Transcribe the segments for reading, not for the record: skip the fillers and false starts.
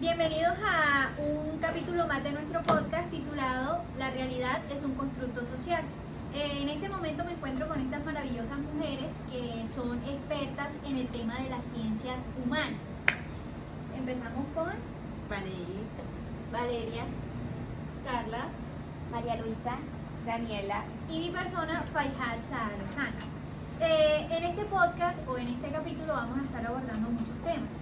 Bienvenidos a un capítulo más de nuestro podcast titulado La realidad es un constructo social. En este momento me encuentro con estas maravillosas mujeres que son expertas en el tema de las ciencias humanas. Empezamos con Panelli, Valeria, Carla, María Luisa, Daniela. y mi persona, Fayhat Saad Lozano. En este podcast o en este capítulo vamos a estar abordando muchos temas.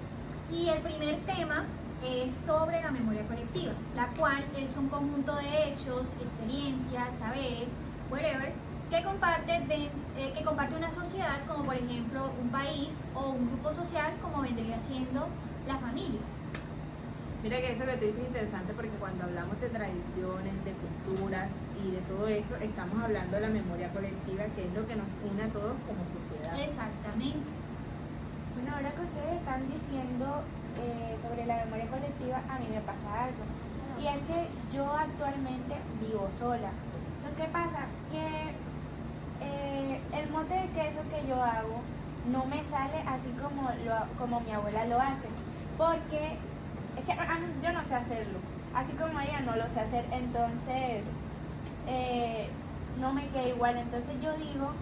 Y el primer tema es sobre la memoria colectiva, la cual es un conjunto de hechos, experiencias, saberes, whatever, que comparte una sociedad, como por ejemplo un país o un grupo social, como vendría siendo la familia. mira que eso que tú dices es interesante porque cuando hablamos de tradiciones, de culturas y de todo eso, estamos hablando de la memoria colectiva, que es lo que nos une a todos como sociedad. Exactamente. Bueno, ahora que ustedes están diciendo sobre la memoria colectiva, a mí me pasa algo. Y es que yo actualmente vivo sola. Lo que pasa que el mote de queso que yo hago no me sale así como mi abuela lo hace. Porque es que yo no sé hacerlo. Así como ella no lo sé hacer, entonces no me queda igual. Entonces yo digo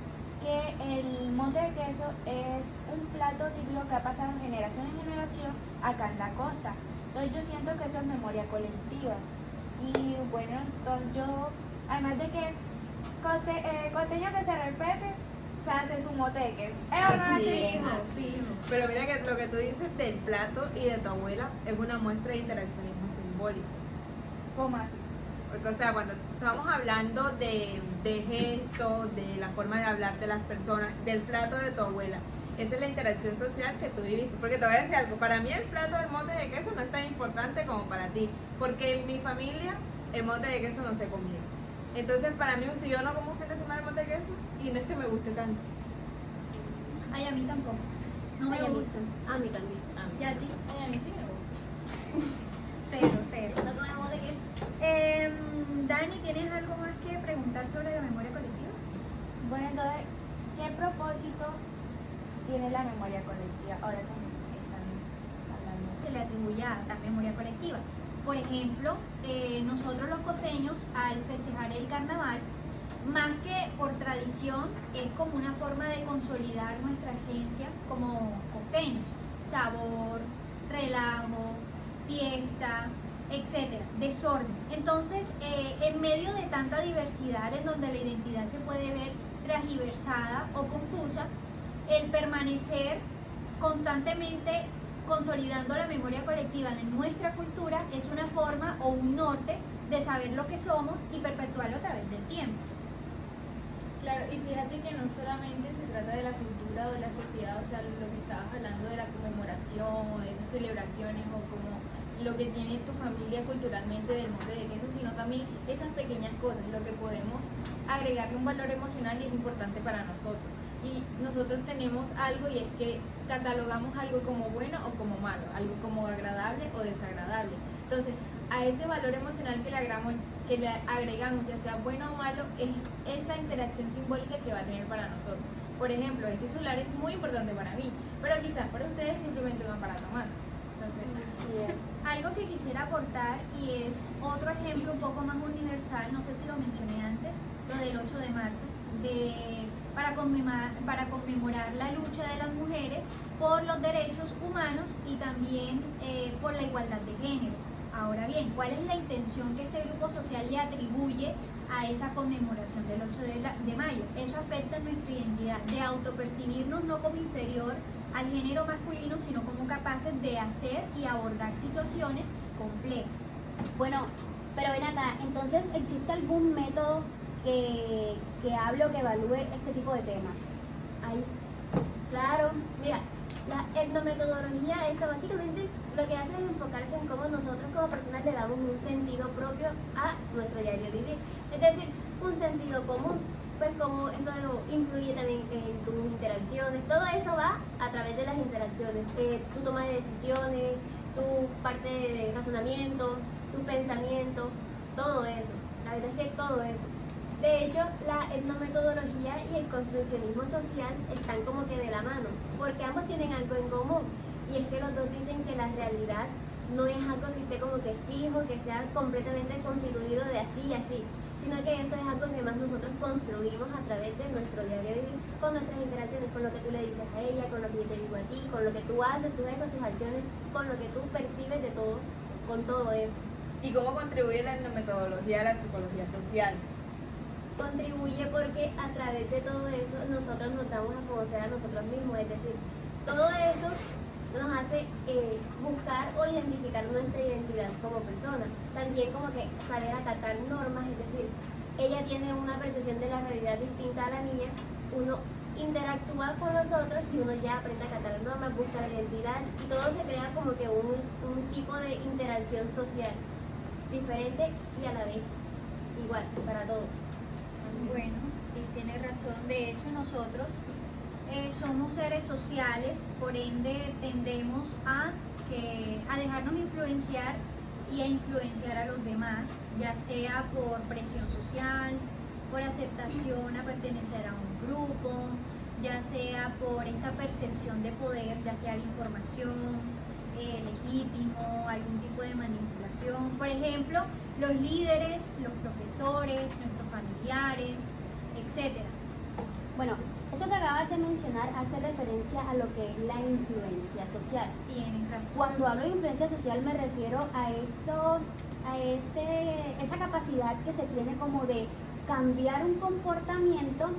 que el mote de queso es un plato típico que ha pasado de generación en generación acá en la costa. Entonces yo siento que eso es memoria colectiva. Y bueno, entonces yo, además de que costeño que se respete, se hace su mote de queso. ¿Es o no Así así? es. Afirmo. Pero mira que lo que tú dices del plato y de tu abuela es una muestra de interaccionismo simbólico. ¿Cómo así? Porque, o sea, cuando estamos hablando de gestos, de la forma de hablar de las personas, del plato de tu abuela, esa es la interacción social que tú viviste. Porque te voy a decir algo, para mí el plato del mote de queso no es tan importante como para ti, porque en mi familia el mote de queso no se comía. Entonces, para mí, si yo no como un fin de semana el mote de queso, y no es que me guste tanto. Ay, a mí tampoco. No me Ay, a mí gusta. sí. A mí también. ¿Y a ti? Ay, a mí sí me gusta. Cero. No comemos de queso. Dani, ¿tienes algo más que preguntar sobre la memoria colectiva? Bueno, entonces, ¿qué propósito tiene la memoria colectiva? Ahora que están hablando Se sobre le atribuye a tal memoria colectiva. Por ejemplo, nosotros los costeños, al festejar el carnaval, más que por tradición, es como una forma de consolidar nuestra esencia como costeños. Sabor, relajo, fiesta, etcétera, desorden. Entonces, en medio de tanta diversidad en donde la identidad se puede ver transgiversada o confusa, el permanecer constantemente consolidando la memoria colectiva de nuestra cultura es una forma o un norte de saber lo que somos y perpetuarlo a través del tiempo. Claro, y fíjate que no solamente se trata de la cultura o de la sociedad, o sea, lo que estabas hablando de la conmemoración o de esas celebraciones o como lo que tiene tu familia culturalmente del mote de queso, sino también esas pequeñas cosas, lo que podemos agregarle un valor emocional y es importante para nosotros. Y nosotros tenemos algo y es que catalogamos algo como bueno o como malo, algo como agradable o desagradable. Entonces, a ese valor emocional que le agregamos, ya sea bueno o malo, es esa interacción simbólica que va a tener para nosotros. Por ejemplo, este celular es muy importante para mí, pero quizás para ustedes es simplemente un aparato más. Entonces, así es. Algo que quisiera aportar y es otro ejemplo un poco más universal, no sé si lo mencioné antes, lo del 8 de marzo, para conmemorar la lucha de las mujeres por los derechos humanos y también por la igualdad de género. Ahora bien, ¿cuál es la intención que este grupo social le atribuye a esa conmemoración del 8 de mayo? Eso afecta nuestra identidad de autopercibirnos no como inferior al género masculino, sino como capaces de hacer y abordar situaciones complejas. Bueno, pero ven acá, entonces, ¿existe algún método que hable o que evalúe este tipo de temas? Ahí, claro, mira, la etnometodología esta básicamente lo que hace es enfocarse en cómo nosotros como personas le damos un sentido propio a nuestro diario vivir, es decir, un sentido común, pues cómo eso influye también en tus interacciones, todo eso va a través de las interacciones, tu toma de decisiones, tu parte de razonamiento, tu pensamiento, todo eso, la verdad es que todo eso. De hecho, la etnometodología y el construccionismo social están como que de la mano, porque ambos tienen algo en común, y es que los dos dicen que la realidad no es algo que esté como que fijo, que sea completamente constituido de así y así, sino que eso es algo que más nosotros construimos a través de nuestro diario vivir, con nuestras interacciones, con lo que tú le dices a ella, con lo que yo te digo a ti, con lo que tú haces, tus gestos, tus acciones, con lo que tú percibes de todo, con todo eso. ¿Y cómo contribuye la metodología a la psicología social? Contribuye porque a través de todo eso nosotros nos damos a conocer a nosotros mismos, es decir, todo eso nos hace buscar o identificar nuestra identidad como persona, también como que saber acatar normas, es decir, ella tiene una percepción de la realidad distinta a la mía, uno interactúa con nosotros y uno ya aprende a acatar normas, busca la identidad y todo se crea como que un tipo de interacción social diferente y a la vez igual para todos. Bueno, sí, tiene razón. De hecho, nosotros somos seres sociales, por ende tendemos a dejarnos influenciar y a influenciar a los demás, ya sea por presión social, por aceptación a pertenecer a un grupo, ya sea por esta percepción de poder, ya sea de información legítimo, algún tipo de manipulación. Por ejemplo, los líderes, los profesores, nuestros familiares, etcétera. Bueno, eso que acabas de mencionar hace referencia a lo que es la influencia social. Tienes razón. Cuando hablo de influencia social me refiero a esa capacidad que se tiene como de cambiar un comportamiento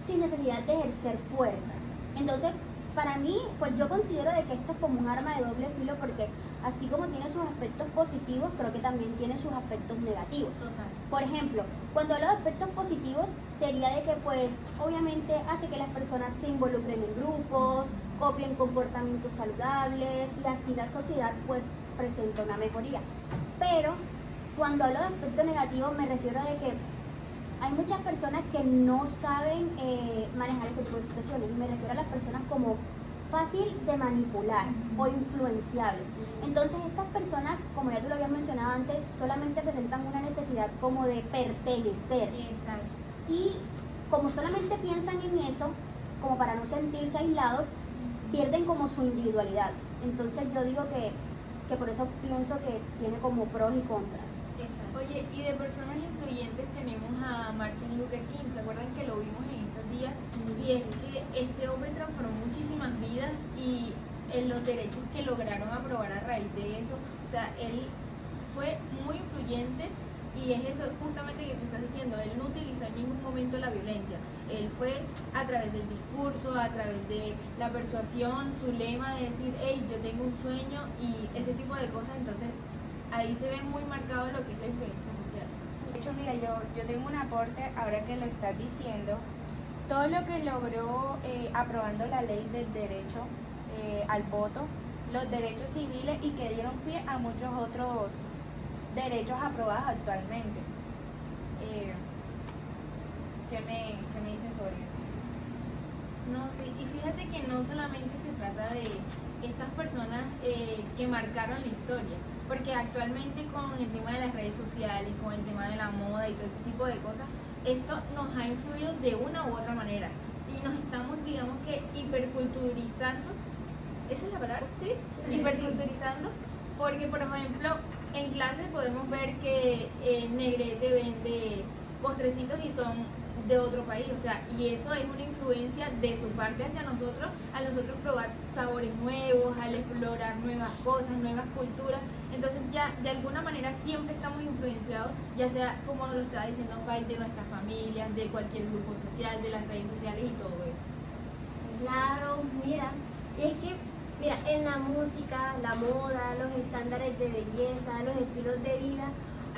sin necesidad de ejercer fuerza. Entonces, para mí, pues yo considero de que esto es como un arma de doble filo porque así como tiene sus aspectos positivos, creo que también tiene sus aspectos negativos. Total. Por ejemplo, cuando hablo de aspectos positivos, sería de que pues obviamente hace que las personas se involucren en grupos, copien comportamientos saludables y así la sociedad pues presenta una mejoría. Pero cuando hablo de aspectos negativos me refiero de que hay muchas personas que no saben manejar este tipo de situaciones. Me refiero a las personas como fácil de manipular o influenciables. Entonces estas personas, como ya tú lo habías mencionado antes, solamente presentan una necesidad como de pertenecer. Exacto. Y como solamente piensan en eso, como para no sentirse aislados, pierden como su individualidad. Entonces yo digo que por eso pienso que tiene como pros y contras. Exacto. Oye, y de personas influyentes tenemos a Martin Luther King, ¿se acuerdan que lo vimos en estos días? Y es que este hombre transformó muchísimas vidas y en los derechos que lograron aprobar a raíz de eso, o sea, él fue muy influyente y es eso justamente que tú estás diciendo, él no utilizó en ningún momento la violencia, él fue a través del discurso, a través de la persuasión, su lema de decir, hey, yo tengo un sueño y ese tipo de cosas, entonces ahí se ve muy marcado lo que es la influencia social. De hecho, mira, yo tengo un aporte, ahora que lo estás diciendo, todo lo que logró aprobando la ley del derecho al voto, los derechos civiles y que dieron pie a muchos otros derechos aprobados actualmente. ¿Qué me dicen sobre eso? No, sí, y fíjate que no solamente se trata de estas personas que marcaron la historia, porque actualmente con el tema de las redes sociales, con el tema de la moda y todo ese tipo de cosas, esto nos ha influido de una u otra manera y nos estamos, digamos que, hiperculturizando. ¿Esa es la palabra? ¿Sí? Hiperculturizando, porque por ejemplo en clase podemos ver que Negrete vende postrecitos y son de otro país, o sea, y eso es una influencia de su parte hacia nosotros, al nosotros probar sabores nuevos, al explorar nuevas cosas, nuevas culturas, entonces ya de alguna manera siempre estamos influenciados, ya sea como lo estaba diciendo Fay, de nuestras familias, de cualquier grupo social, de las redes sociales y todo eso. Claro, mira, y es que, mira, en la música, la moda, los estándares de belleza, los estilos de vida,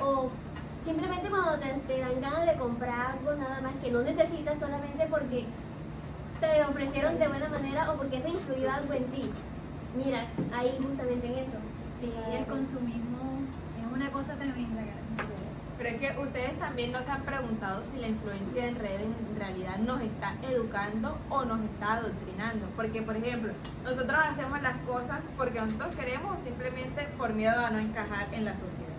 o simplemente cuando te dan ganas de comprar algo nada más que no necesitas solamente porque te lo ofrecieron de buena manera o porque eso influyó algo en ti. Mira, ahí justamente en eso. Sí, el consumismo es una cosa tremenda, gracias. Pero es que ustedes también nos han preguntado si la influencia en redes en realidad nos está educando o nos está adoctrinando. Porque, por ejemplo, nosotros hacemos las cosas porque nosotros queremos o simplemente por miedo a no encajar en la sociedad.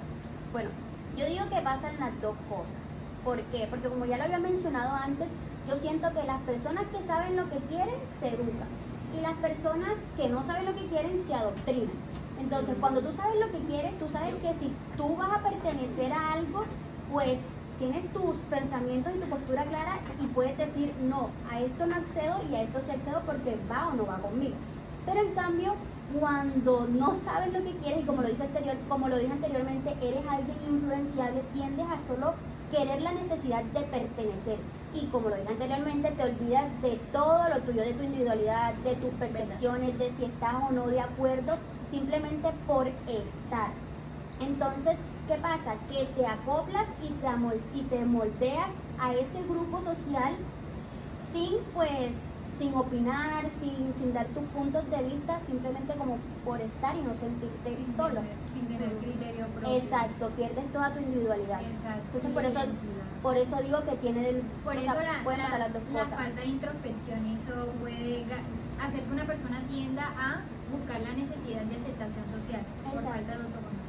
Bueno, yo digo que pasan las dos cosas. ¿Por qué? Porque como ya lo había mencionado antes, yo siento que las personas que saben lo que quieren se educan y las personas que no saben lo que quieren se adoctrinan. Entonces, cuando tú sabes lo que quieres, tú sabes que si tú vas a pertenecer a algo, pues tienes tus pensamientos y tu postura clara y puedes decir, no, a esto no accedo y a esto sí accedo porque va o no va conmigo. Pero en cambio, cuando no sabes lo que quieres y como lo dije anteriormente, eres alguien influenciable, tiendes a solo querer la necesidad de pertenecer. Y como lo dije anteriormente, te olvidas de todo lo tuyo, de tu individualidad, de tus percepciones, de si estás o no de acuerdo, simplemente por estar. Entonces, ¿qué pasa? Que te acoplas y te moldeas a ese grupo social sin opinar, sin dar tus puntos de vista, simplemente como por estar y no sentirte solo. Sin tener criterio propio. Exacto, pierdes toda tu individualidad. Exacto. Entonces por eso digo que Por o eso sea, pueden pasar las dos la cosas. falta de introspección, eso puede hacer que una persona tienda a buscar la necesidad de aceptación social por Exacto. falta de autoconocimiento.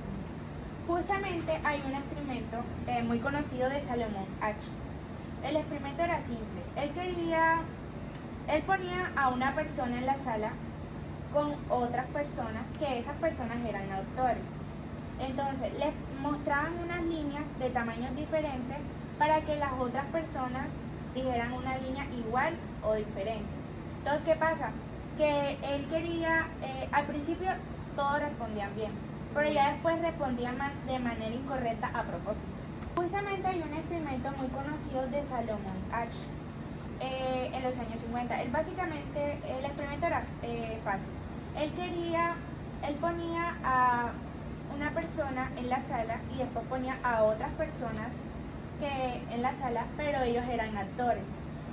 Justamente hay un experimento muy conocido de Salomón Asch. El experimento era simple. Él ponía a una persona en la sala con otras personas, que esas personas eran actores. Entonces les mostraban unas líneas de tamaños diferentes para que las otras personas dijeran una línea igual o diferente. Entonces, ¿qué pasa? Que él quería, al principio todos respondían bien, pero ya después respondían de manera incorrecta a propósito. Justamente hay un experimento muy conocido de Salomón Asch en los años 50. El experimento era fácil. Él ponía a una persona en la sala y después ponía a otras personas en la sala, pero ellos eran actores.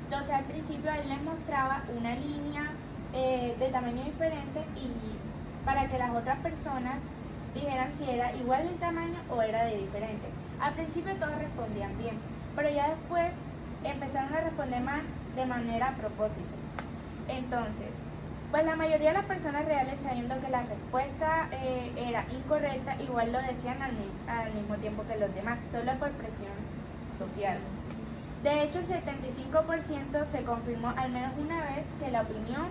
Entonces al principio él les mostraba una línea de tamaño diferente y para que las otras personas dijeran si era igual de tamaño o era de diferente. Al principio todos respondían bien, pero ya después empezaron a responder más de manera a propósito. Entonces, pues la mayoría de las personas reales, sabiendo que la respuesta era incorrecta, igual lo decían al mismo tiempo que los demás, solo por presión social. De hecho, el 75% se confirmó al menos una vez que la opinión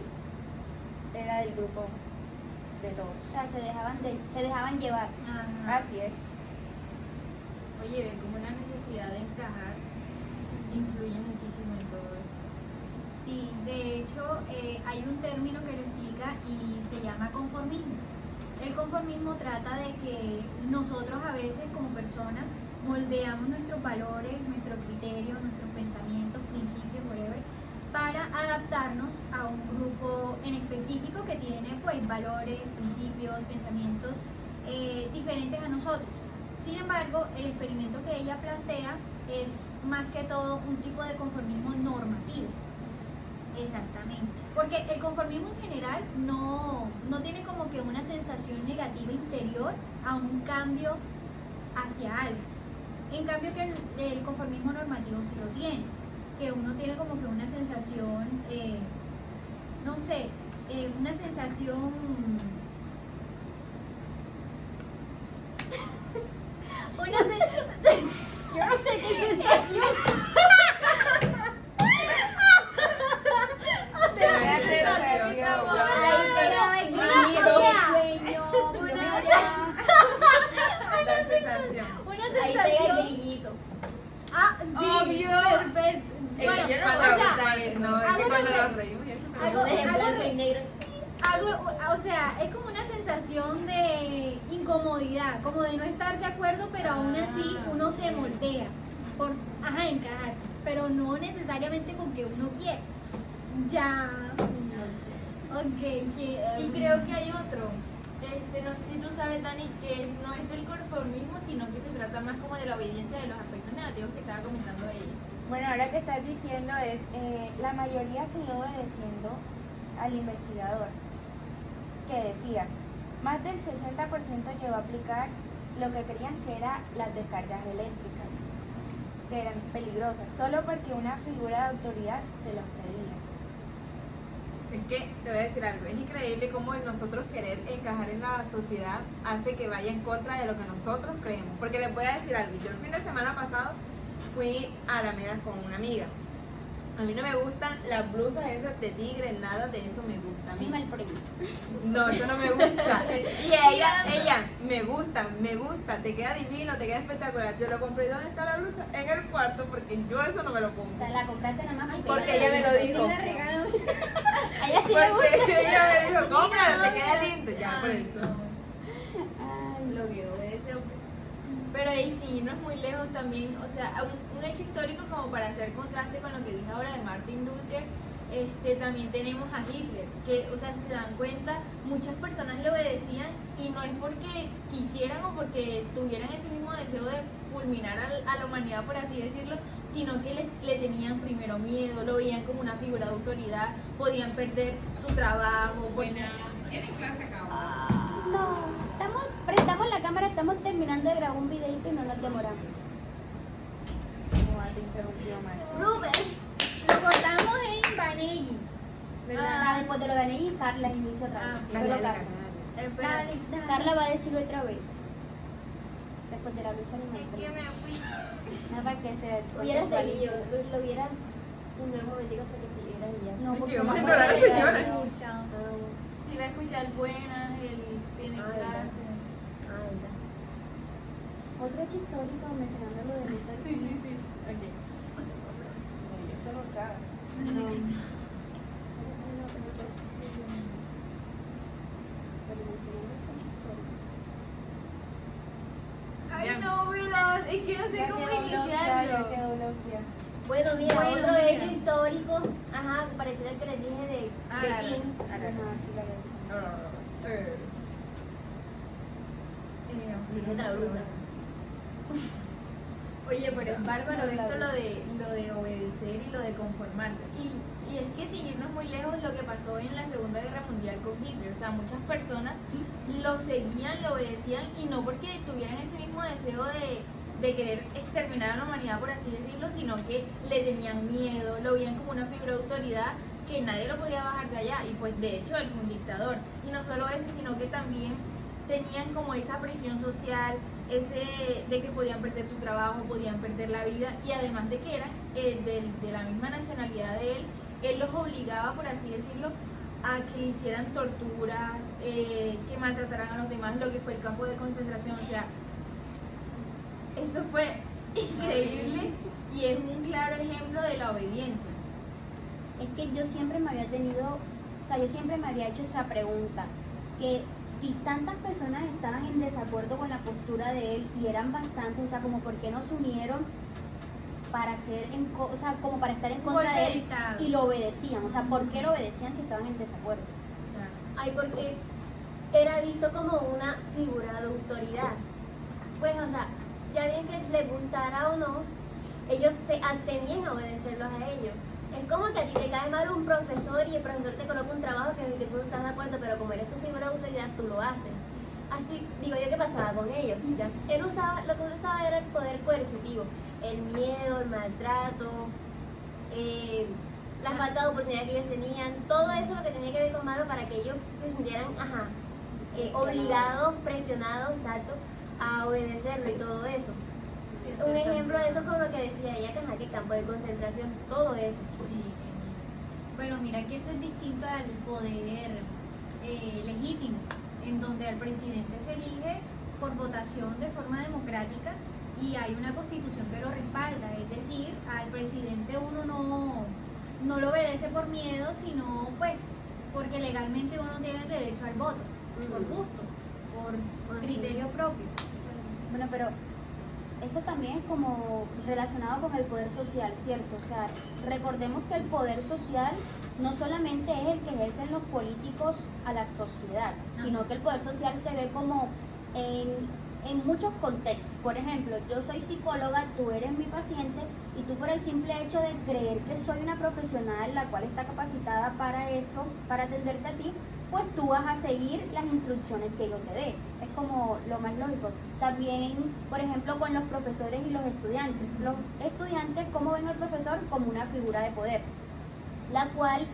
era del grupo de todos. O sea, se dejaban llevar. Ajá. Así es. Oye, ve cómo la necesidad de encajar influye muchísimo en todo esto. Sí, de hecho hay un término que lo explica y se llama conformismo. El conformismo trata de que nosotros a veces como personas moldeamos nuestros valores, nuestros criterios, nuestros pensamientos, principios, whatever, para adaptarnos a un grupo en específico que tiene pues valores, principios, pensamientos diferentes a nosotros. Sin embargo, el experimento que ella plantea es más que todo un tipo de conformismo normativo. Exactamente. Porque el conformismo en general no tiene como que una sensación negativa interior a un cambio hacia algo. En cambio que el conformismo normativo sí lo tiene. Que uno tiene como que una sensación, no sé, una sensación... Yo no sé qué sensación. Ahí pegaba el grito, sueño, La sensación. Una Ahí pega el sensación... grillito. Ah, sí, Obvio. perfecto. Es Bueno, que yo no o puedo sea, evitar eso. No, es que hago cuando lo nos que- reímos y eso hago- también. Un ejemplo hago- blanco y negro. o sea, es como una sensación de incomodidad, como de no estar de acuerdo, pero aún así uno se moldea por, encajar, pero no necesariamente con que uno quiere. Ya. Ok, Y creo que hay otro, no sé si tú sabes, Dani, que no es del conformismo, sino que se trata más como de la obediencia de los aspectos negativos que estaba comentando ella. Bueno, ahora que estás diciendo es, la mayoría siguió obedeciendo al investigador, que decía, más del 60% llegó a aplicar lo que creían que eran las descargas eléctricas, que eran peligrosas, solo porque una figura de autoridad se los pedía. Es que te voy a decir algo, es increíble cómo el nosotros querer encajar en la sociedad hace que vaya en contra de lo que nosotros creemos. Porque les voy a decir algo, yo el fin de semana pasado fui a Alameda con una amiga A mí no me gustan las blusas esas de tigre, nada de eso me gusta. A mí Mal premio. no, eso no me gusta. Y ella, me gusta, te queda divino, te queda espectacular. Yo lo compré. ¿Dónde está la blusa? En el cuarto, porque yo eso no me lo O pongo. sea, la compraste nada más Porque ella me lo dijo. Mira, regalo. A ella sí le gusta. Porque ella me dijo, cómpralo, te queda lindo. Ya, por Ay, eso. no. Lo que obedece hombre. Pero ahí sí, no es muy lejos también, o sea, un hecho histórico como para hacer contraste con lo que dije ahora de Martin Luther, también tenemos a Hitler, que, o sea, si se dan cuenta, muchas personas le obedecían y no es porque quisieran o porque tuvieran ese mismo deseo de fulminar a la humanidad, por así decirlo, sino que le tenían primero miedo, lo veían como una figura de autoridad, podían perder su trabajo. ¿Tienes clase acá? No, prestamos la cámara, estamos terminando de grabar un videito y no nos demoramos. Como te interrumpió, maestro. Rubén. Lo cortamos en Vanelli. Ah, después de lo gané y Carla inicia otra vez. Dale, Solo dale, Carla. dale. Dale. Carla va a decirlo otra vez. Después de la blusa Es animal. que me fui. Nada para que se Hubiera seguido, lo hubiera ignorado un momentico hasta que siguiera y ya. No, porque Vamos a no ignorar a la puede. señora. Escucha. Si va a escuchar buenas, él tiene Ah, clase. verdad. Otro hecho histórico mencionando lo de Luther. Sí. Ok. Eso lo sabe. Pero mencionando otro hecho histórico. Ay, Ya. no, Wilas, es que no sé Ya cómo quedó bloqueada, iniciarlo. ya quedó bloqueada. Bueno, mira, Bueno, otro mira. hecho histórico, ajá, parecido al que les dije de Ah, King. Ajá, sí la veo. Dije la bruja. Oye, pero es bárbaro esto lo de obedecer y lo de conformarse. Y es que sin irnos muy lejos lo que pasó en la Segunda Guerra Mundial con Hitler. O sea, muchas personas lo seguían, lo obedecían y no porque tuvieran ese mismo deseo de querer exterminar a la humanidad, por así decirlo, sino que le tenían miedo, lo veían como una figura de autoridad que nadie lo podía bajar de allá. Y pues de hecho él fue un dictador. Y no solo eso, sino que también tenían como esa presión social, ese de que podían perder su trabajo, podían perder la vida, y además de que eran de la misma nacionalidad de él los obligaba, por así decirlo, a que le hicieran torturas, que maltrataran a los demás, lo que fue el campo de concentración. O sea, eso fue increíble y es un claro ejemplo de la obediencia. Es que yo siempre me había yo siempre me había hecho esa pregunta, que si tantas personas estaban en desacuerdo con la postura de él, y eran bastantes, o sea, como por qué no se unieron para como para estar en contra de él y lo obedecían, o sea, ¿por qué lo obedecían si estaban en desacuerdo? Ay, porque era visto como una figura de autoridad. Pues, o sea, ya bien que les gustara o no, ellos se abstenían a obedecerlos a ellos. Es como que a ti te cae mal un profesor y el profesor te coloca un trabajo que tú no estás de acuerdo, pero como eres tu figura de autoridad, tú lo haces. Así digo yo que pasaba con ellos. ¿Ya? Lo que él usaba era el poder coercitivo, el miedo, el maltrato, la falta de oportunidad que ellos tenían, todo eso lo que tenía que ver con malo para que ellos se sintieran obligados, presionados, exacto, a obedecerlo y todo eso. Un ejemplo de eso es como lo que decía ella, que campo de concentración, todo eso. Sí. Bueno, mira que eso es distinto al poder legítimo, en donde al presidente se elige por votación de forma democrática y hay una constitución que lo respalda, es decir, al presidente uno no lo obedece por miedo, sino pues porque legalmente uno tiene el derecho al voto, por gusto, por criterio propio. Bueno, pero eso también es como relacionado con el poder social, ¿cierto? O sea, recordemos que el poder social no solamente es el que ejercen los políticos a la sociedad, sino que el poder social se ve como en muchos contextos. Por ejemplo, yo soy psicóloga, tú eres mi paciente y tú por el simple hecho de creer que soy una profesional la cual está capacitada para eso, para atenderte a ti, pues tú vas a seguir las instrucciones que yo te dé. Es como lo más lógico. También, por ejemplo, con los profesores y los estudiantes. Los estudiantes, ¿cómo ven al profesor? Como una figura de poder, la cual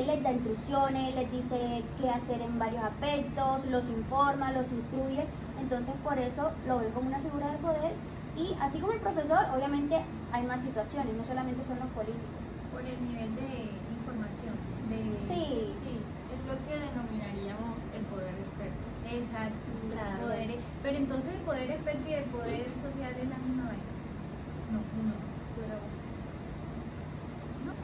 les da instrucciones, les dice qué hacer en varios aspectos, los informa, los instruye. Entonces, por eso lo ven como una figura de poder. Y así como el profesor, obviamente hay más situaciones, no solamente son los políticos. Por por el nivel de información. Sí. Sí, es lo que denominaríamos el poder experto. Exacto. Claro. Poderes. Pero entonces el poder experto y el poder social es la misma vaina. No, uno.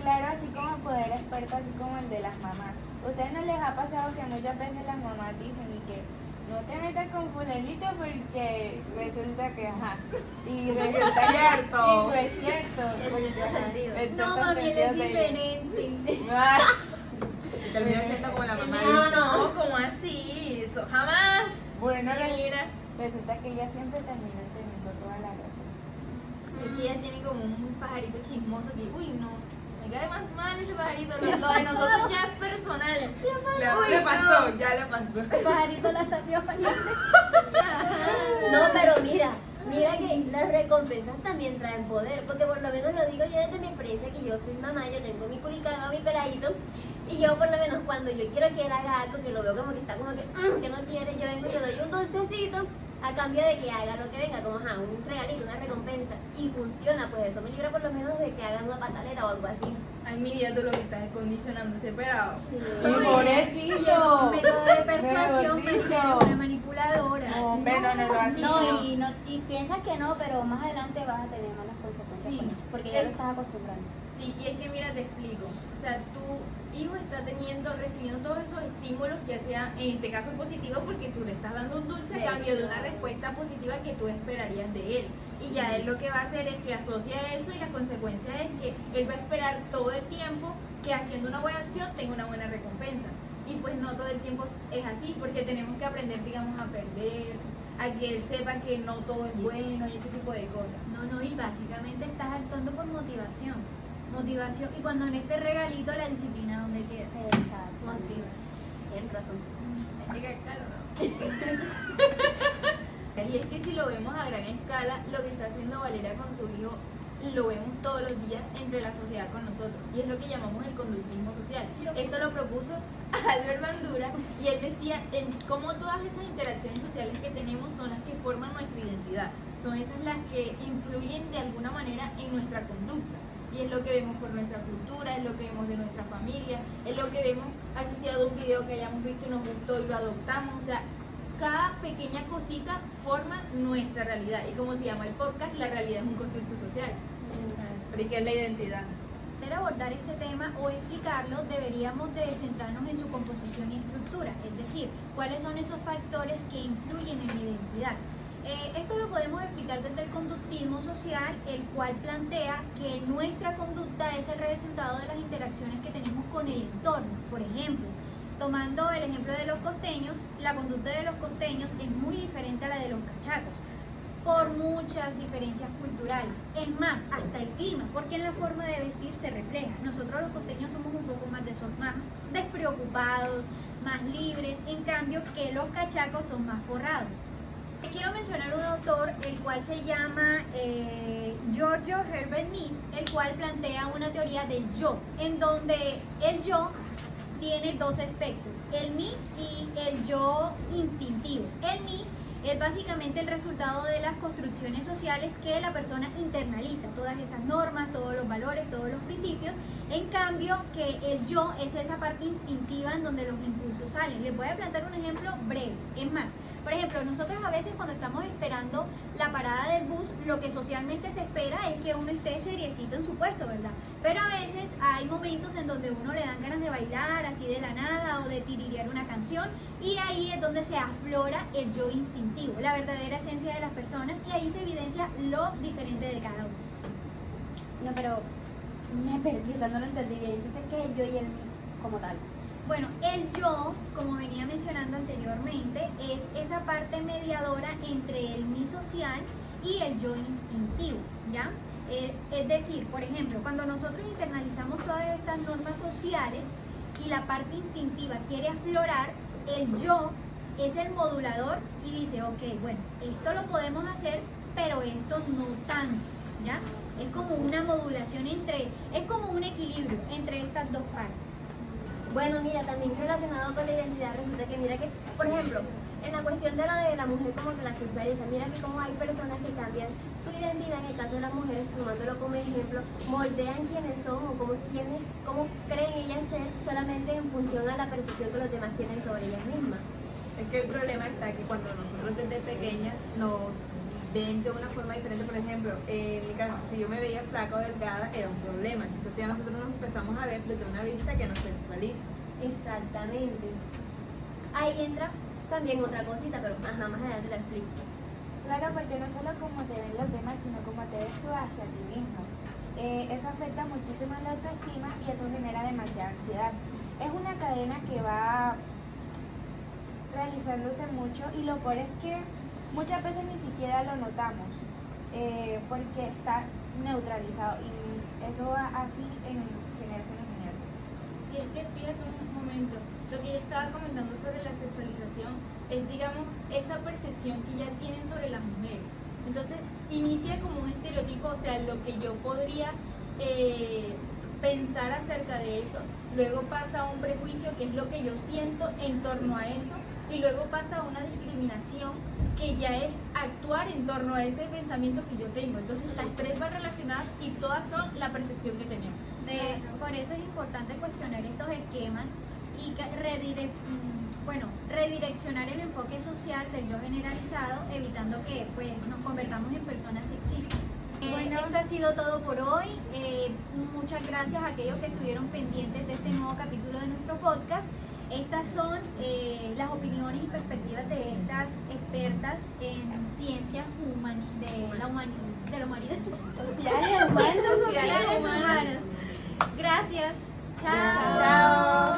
Claro, así como el poder experto, así como el de las mamás. ¿A ustedes no les ha pasado que muchas veces las mamás dicen y que no te metas con fulanito porque resulta que ajá? Y resulta cierto. Y no es cierto. En Porque, cierto ajá, sentido. en No, ciertos mami, él es sentidos de- diferente. Ay, Y termina siendo como la mamá No, dice. no, ¿cómo así? Eso jamás. Bueno, Mira, resulta que ella siempre termina teniendo toda la razón. es que ella tiene como un pajarito chismoso que, uy, no, me cae más mal ese pajarito. Lo de nosotros ya es personal. Uy, Le pasó, no. ya le pasó. El pajarito la sapió valiente. No, pero mira que las recompensas también traen poder, porque por lo menos lo digo yo desde mi experiencia, que yo soy mamá, yo tengo mi culicado, mi peladito, y yo por lo menos cuando yo quiero que él haga algo, que lo veo como que está como que no quiere, yo vengo y le doy un dulcecito a cambio de que haga lo que venga, como ajá, un regalito, una recompensa, y funciona, pues eso me libra por lo menos de que hagan una pataleta o algo así. Ay, mi vida, tú lo que estás es condicionando ese pelado. Pobrecito. Y es un método de persuasión, Mejor dicho. Maricela, una manipuladora. Hombre, no lo hace. No, y piensas que no, pero más adelante vas a tener malas consecuencias Sí. con eso, porque ya lo estás acostumbrando. Sí, y es que mira, te explico. O sea, tu hijo está recibiendo todos esos estímulos, ya sea en este caso positivos, porque tú le estás dando un dulce a cambio de una respuesta positiva que tú esperarías de él. Y ya él lo que va a hacer es que asocia eso y la consecuencia es que él va a esperar todo el tiempo que haciendo una buena acción tenga una buena recompensa. Y pues no todo el tiempo es así, porque tenemos que aprender, digamos, a perder, a que él sepa que no todo es bueno y ese tipo de cosas. No, y básicamente estás actuando por motivación. Motivación, y cuando en este regalito la disciplina donde queda. Exacto. No, sí, tienes razón. Así que claro, ¿no? Y es que si lo vemos a gran escala, lo que está haciendo Valeria con su hijo lo vemos todos los días entre la sociedad con nosotros, y es lo que llamamos el conductismo social. Esto lo propuso Albert Bandura, y él decía en cómo todas esas interacciones sociales que tenemos son las que forman nuestra identidad, son esas las que influyen de alguna manera en nuestra conducta. Y es lo que vemos por nuestra cultura, es lo que vemos de nuestra familia, es lo que vemos asociado a un video que hayamos visto y nos gustó y lo adoptamos. O sea, cada pequeña cosita forma nuestra realidad. Y como se llama el podcast, la realidad es un constructo social. ¿Y qué es la identidad? Para abordar este tema o explicarlo, deberíamos de centrarnos en su composición y estructura, es decir, cuáles son esos factores que influyen en la identidad. Esto lo podemos explicar desde el conductismo social, el cual plantea que nuestra conducta es el resultado de las interacciones que tenemos con el entorno. Por ejemplo, tomando el ejemplo de los costeños, la conducta de los costeños es muy diferente a la de los cachacos, por muchas diferencias culturales. Es más, hasta el clima, porque en la forma de vestir se refleja. Nosotros los costeños somos un poco más despreocupados, más libres, en cambio que los cachacos son más forrados. Quiero mencionar un autor, el cual se llama Giorgio Herbert Mead, el cual plantea una teoría del yo, en donde el yo tiene dos aspectos, el mí y el yo instintivo. El mí es básicamente el resultado de las construcciones sociales que la persona internaliza, todas esas normas, todos los valores, todos los principios. En cambio, que el yo es esa parte instintiva en donde los impulsos salen. Les voy a plantear un ejemplo breve. Es más, por ejemplo, nosotros a veces cuando estamos esperando la parada del bus, lo que socialmente se espera es que uno esté seriecito en su puesto, ¿verdad? Pero a veces hay momentos en donde uno le dan ganas de bailar así de la nada o de tirirear una canción, y ahí es donde se aflora el yo instintivo, la verdadera esencia de las personas, y ahí se evidencia lo diferente de cada uno. No, pero me perdí, o sea, no lo entendí bien. Entonces, ¿qué es el yo y el mí como tal? Bueno, el yo, como venía mencionando anteriormente, es esa parte mediadora entre el mí social y el yo instintivo, ¿ya? Es decir, por ejemplo, cuando nosotros internalizamos todas estas normas sociales y la parte instintiva quiere aflorar, el yo es el modulador y dice, ok, bueno, esto lo podemos hacer, pero esto no tanto, ¿ya? Es como una modulación es como un equilibrio entre estas dos partes. Bueno, mira, también relacionado con la identidad, resulta que mira que, por ejemplo, En la cuestión de la mujer como que la sexualiza, mira que como hay personas que cambian su identidad, en el caso de las mujeres, tomándolo como ejemplo, moldean quiénes son o cómo creen ellas ser solamente en función a la percepción que los demás tienen sobre ellas mismas. Es que el problema está que cuando nosotros desde pequeñas nos ven de una forma diferente, por ejemplo, en mi caso, si yo me veía flaca o delgada, era un problema. Entonces ya nosotros nos empezamos a ver desde una vista que nos sexualiza. Exactamente. Ahí entra también otra cosita, pero más adelante la explico. Claro, porque no solo como te ven los demás, sino como te ves tú hacia ti mismo. Eso afecta muchísimo la autoestima y eso genera demasiada ansiedad. Es una cadena que va realizándose mucho y lo peor es que muchas veces ni siquiera lo notamos porque está neutralizado y eso va así en generación en generación. Y es que fíjate un momento, lo que ella estaba comentando sobre la sexualización es, digamos, esa percepción que ya tienen sobre las mujeres. Entonces, inicia como un estereotipo, o sea, lo que yo podría pensar acerca de eso, luego pasa a un prejuicio, que es lo que yo siento en torno a eso, y luego pasa a una discriminación, que ya es actuar en torno a ese pensamiento que yo tengo. Entonces, las tres van relacionadas y todas son la percepción que tenemos. Por eso es importante cuestionar estos esquemas y redireccionar el enfoque social del yo generalizado, evitando que pues, nos convertamos en personas sexistas. Esto ha sido todo por hoy. Muchas gracias a aquellos que estuvieron pendientes de este nuevo capítulo de nuestro podcast. Estas son las opiniones y perspectivas de estas expertas en ciencias de la humanidad. Sociales, Ciencias sociales humanas. Gracias. Chao. Chao.